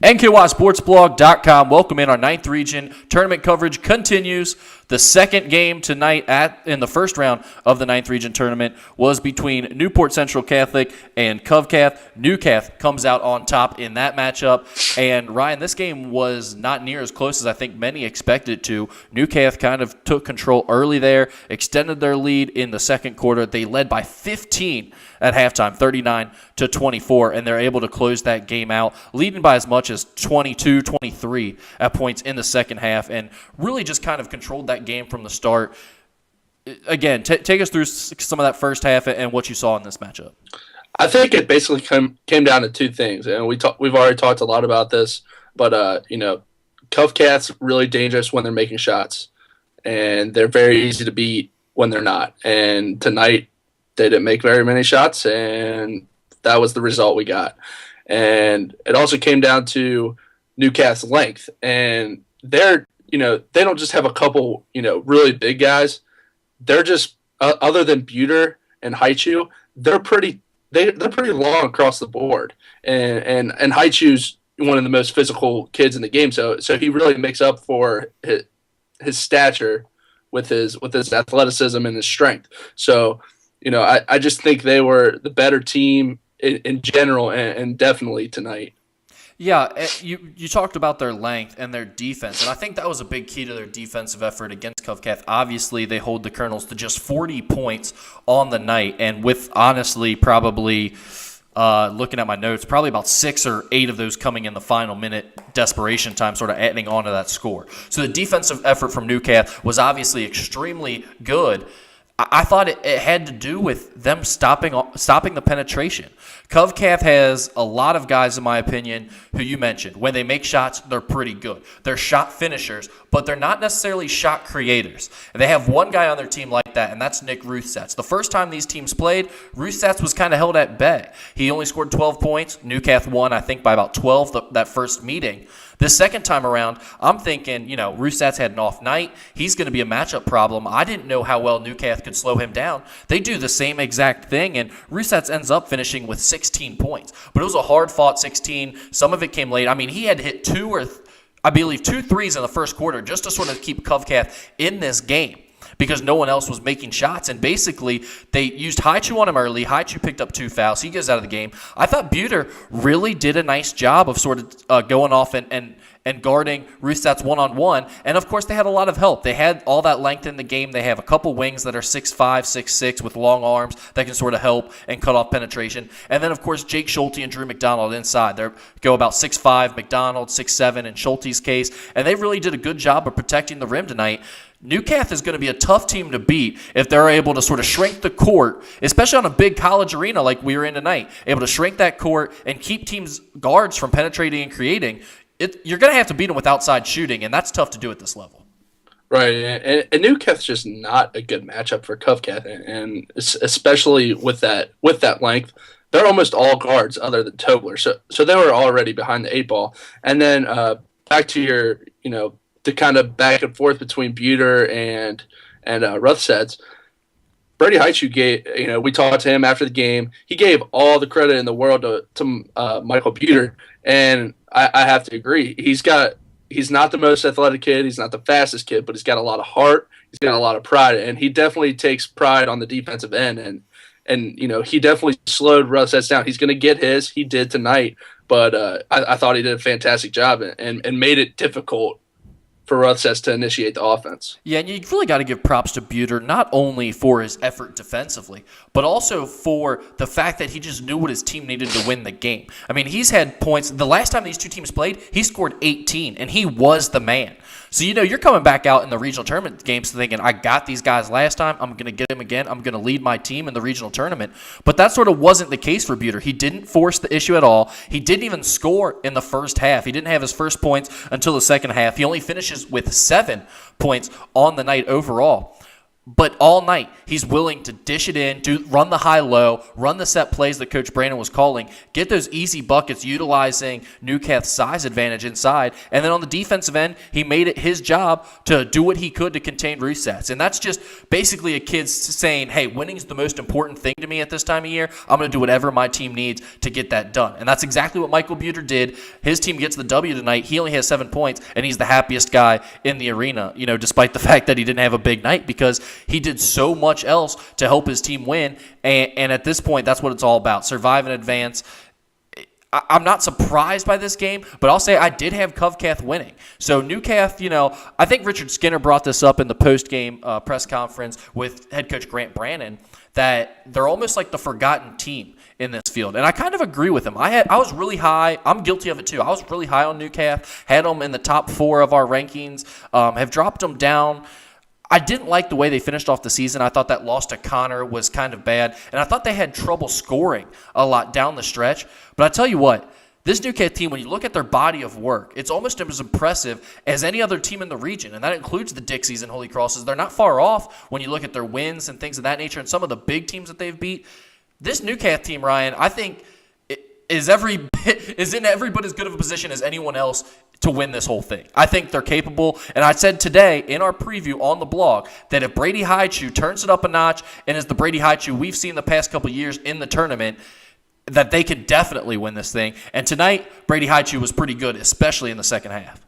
NKySportsBlog.com. Welcome in. Our 9th region tournament coverage continues. The second game tonight in the first round of the 9th region tournament was between Newport Central Catholic and CovCath. NewCath comes out on top in that matchup. And Ryan, this game was not near as close as I think many expected it to. NewCath kind of took control early there, extended their lead in the second quarter. They led by 15 at halftime, 39-24, and they're able to close that game out, leading by as much as 22-23 at points in the second half, and really just kind of controlled that game from the start. Again, take us through some of that first half and what you saw in this matchup. I think it basically came down to two things, and we've already talked a lot about this, but CovCath's really dangerous when they're making shots, and they're very easy to beat when they're not. And tonight, they didn't make very many shots, and that was the result we got. And it also came down to NewCath's length, and they don't just have a couple really big guys. They're just other than Buter and Haichu, they're pretty long across the board, and Haichu's one of the most physical kids in the game, so he really makes up for his stature with his athleticism and his strength. So I just think they were the better team in general, and definitely tonight. Yeah, you talked about their length and their defense, and I think that was a big key to their defensive effort against CovCath. Obviously, they hold the Colonels to just 40 points on the night, and with honestly probably looking at my notes, probably about 6 or 8 of those coming in the final minute desperation time, sort of adding on to that score. So the defensive effort from NewCath was obviously extremely good. I thought it had to do with them stopping the penetration. CovCath has a lot of guys, in my opinion, who you mentioned. When they make shots, they're pretty good. They're shot finishers, but they're not necessarily shot creators. And they have one guy on their team like that, and that's Nick Ruthsatz. The first time these teams played, Ruthsatz was kind of held at bay. He only scored 12 points. NewCath won, I think, by about 12 that first meeting. This second time around, I'm thinking, Ruthsatz had an off night. He's going to be a matchup problem. I didn't know how well NewCath could slow him down. They do the same exact thing, and Ruthsatz ends up finishing with 16 points. But it was a hard-fought 16. Some of it came late. I mean, he had to hit 2 threes in the first quarter just to sort of keep CovCath in this game, because no one else was making shots. And basically, they used Haichu on him early. Haichu picked up 2 fouls. He goes out of the game. I thought Buter really did a nice job of sort of going off and guarding Ruthsatz one-on-one. And, of course, they had a lot of help. They had all that length in the game. They have a couple wings that are 6'5", 6'6", with long arms that can sort of help and cut off penetration. And then, of course, Jake Schulte and Drew McDonald inside. They go about 6'5", McDonald, 6'7", in Schulte's case. And they really did a good job of protecting the rim tonight. NewCath is going to be a tough team to beat if they're able to sort of shrink the court, especially on a big college arena like we were in tonight, able to shrink that court and keep teams' guards from penetrating and creating. You're going to have to beat them with outside shooting, and that's tough to do at this level. Right, and NewCath's just not a good matchup for CovCath, and especially with that length. They're almost all guards other than Tobler, so they were already behind the 8 ball. And then back to your, the kind of back and forth between Buter and Ruthsatz. Brady Haichu gave, we talked to him after the game. He gave all the credit in the world to Michael Buter, and I have to agree. He's not the most athletic kid. He's not the fastest kid, but he's got a lot of heart. He's got a lot of pride, and he definitely takes pride on the defensive end. And he definitely slowed Ruthsatz down. He's going to get his. He did tonight, but I thought he did a fantastic job and made it difficult for Ruthsatz to initiate the offense. Yeah, and you really got to give props to Buter, not only for his effort defensively, but also for the fact that he just knew what his team needed to win the game. I mean, he's had points. The last time these two teams played, he scored 18, and he was the man. So, you're coming back out in the regional tournament games thinking, I got these guys last time. I'm going to get them again. I'm going to lead my team in the regional tournament. But that sort of wasn't the case for Buter. He didn't force the issue at all. He didn't even score in the first half. He didn't have his first points until the second half. He only finishes with 7 points on the night overall. But all night, he's willing to dish it in, run the high-low, run the set plays that Coach Brandon was calling, get those easy buckets utilizing NewCath's size advantage inside. And then on the defensive end, he made it his job to do what he could to contain resets. And that's just basically a kid saying, hey, winning is the most important thing to me at this time of year. I'm going to do whatever my team needs to get that done. And that's exactly what Michael Buter did. His team gets the W tonight. He only has 7 points, and he's the happiest guy in the arena, despite the fact that he didn't have a big night, because he did so much else to help his team win, and at this point, that's what it's all about. Survive and advance. I'm not surprised by this game, but I'll say I did have CovCath winning. So NewCath, I think Richard Skinner brought this up in the post-game press conference with head coach Grant Brannon, that they're almost like the forgotten team in this field. And I kind of agree with him. I was really high. I'm guilty of it too. I was really high on NewCath, had them in the top 4 of our rankings, have dropped them down. I didn't like the way they finished off the season. I thought that loss to Connor was kind of bad, and I thought they had trouble scoring a lot down the stretch. But I tell you what, this NewCath team, when you look at their body of work, it's almost as impressive as any other team in the region, and that includes the Dixies and Holy Crosses. They're not far off when you look at their wins and things of that nature and some of the big teams that they've beat. This NewCath team, Ryan, I think is in every bit as good of a position as anyone else to win this whole thing. I think they're capable, and I said today in our preview on the blog that if Brady Haichu turns it up a notch and is the Brady Haichu we've seen the past couple years in the tournament, that they could definitely win this thing. And tonight, Brady Haichu was pretty good, especially in the second half.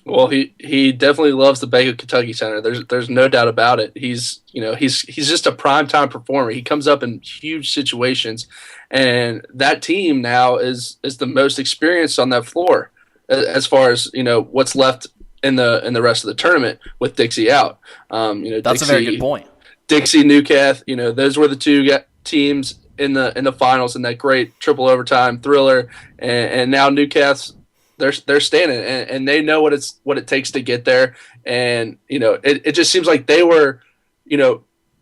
Well, he definitely loves the Bank of Kentucky Center. There's no doubt about it. He's just a primetime performer. He comes up in huge situations, and that team now is the most experienced on that floor as far as what's left in the rest of the tournament with Dixie out. That's a very good point. Dixie, NewCath, those were the two teams in the finals in that great triple overtime thriller, and now NewCath's. They're standing, and they know what it takes to get there. And it just seems like they were,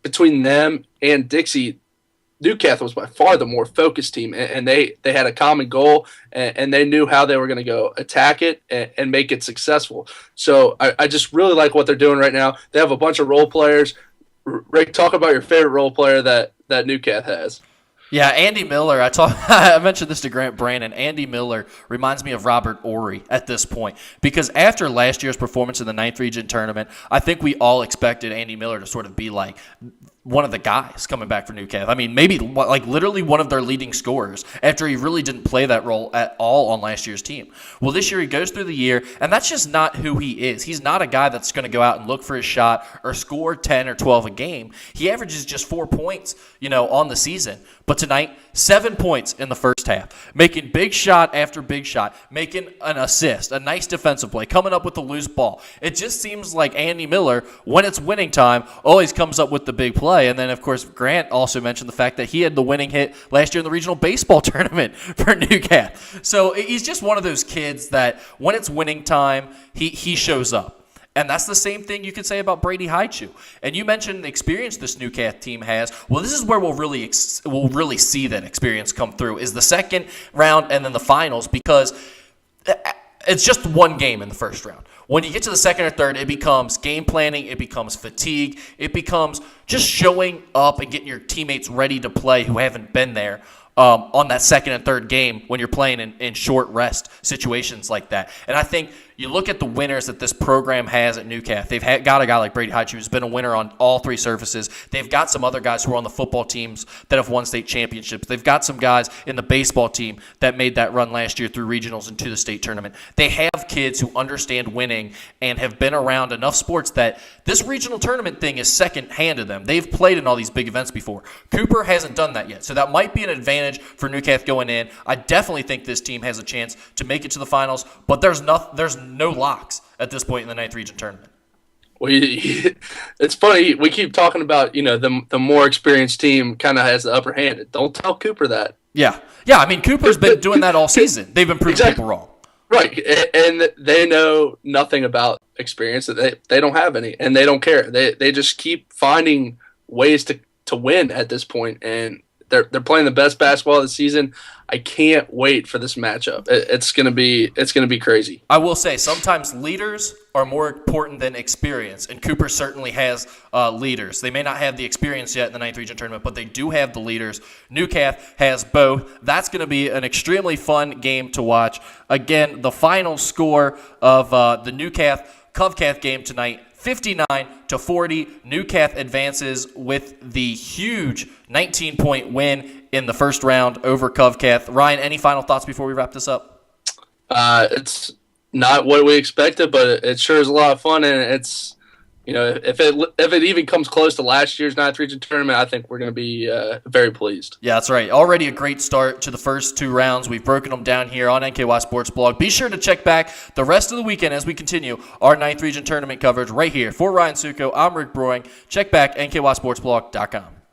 between them and Dixie, NewCath was by far the more focused team, and they had a common goal, and they knew how they were going to go attack it and make it successful. So I just really like what they're doing right now. They have a bunch of role players. Rick, talk about your favorite role player that NewCath has. Yeah, Andy Miller, I mentioned this to Grant Brannon. Andy Miller reminds me of Robert Ory at this point, because after last year's performance in the 9th region tournament, I think we all expected Andy Miller to sort of be like one of the guys coming back for NewCath. I mean, maybe like literally one of their leading scorers after he really didn't play that role at all on last year's team. Well, this year he goes through the year, and that's just not who he is. He's not a guy that's going to go out and look for his shot or score 10 or 12 a game. He averages just 4 points, on the season. But tonight, 7 points in the first half, making big shot after big shot, making an assist, a nice defensive play, coming up with the loose ball. It just seems like Andy Miller, when it's winning time, always comes up with the big play. And then, of course, Grant also mentioned the fact that he had the winning hit last year in the regional baseball tournament for NewCath. So he's just one of those kids that when it's winning time, he shows up. And that's the same thing you could say about Brady Haichu. And you mentioned the experience this NewCath team has. Well, this is where we'll really see that experience come through, is the second round and then the finals, because it's just one game in the first round. When you get to the second or third, it becomes game planning, it becomes fatigue, it becomes just showing up and getting your teammates ready to play who haven't been there on that second and third game when you're playing in short rest situations like that. And I think you look at the winners that this program has at NewCath. They've got a guy like Brady Haichu who's been a winner on all 3 surfaces. They've got some other guys who are on the football teams that have won state championships. They've got some guys in the baseball team that made that run last year through regionals and to the state tournament. They have kids who understand winning and have been around enough sports that this regional tournament thing is second-hand to them. They've played in all these big events before. Cooper hasn't done that yet, so that might be an advantage for NewCath going in. I definitely think this team has a chance to make it to the finals, but there's no locks at this point in the 9th region tournament. Well, it's funny. We keep talking about, the more experienced team kind of has the upper hand. Don't tell Cooper that. Yeah. I mean, Cooper's been doing that all season. They've been proving people wrong. Right, and they know nothing about experience. They don't have any, and they don't care. They just keep finding ways to win at this point, and they're playing the best basketball of the season. I can't wait for this matchup. It's gonna be crazy. I will say sometimes leaders are more important than experience, and Cooper certainly has leaders. They may not have the experience yet in the 9th region tournament, but they do have the leaders. NewCath has both. That's going to be an extremely fun game to watch. Again, the final score of the NewCath CovCath game tonight, 59-40. NewCath advances with the huge 19-point win in the first round over CovCath. Ryan, any final thoughts before we wrap this up? It's not what we expected, but it sure is a lot of fun, and it's, if it even comes close to last year's 9th region tournament, I think we're going to be very pleased. Yeah, that's right. Already a great start to the first 2 rounds. We've broken them down here on NKySportsBlog. Be sure to check back the rest of the weekend as we continue our 9th region tournament coverage right here. For Ryan Succo, I'm Rick Brewing. Check back NKySportsBlog.com.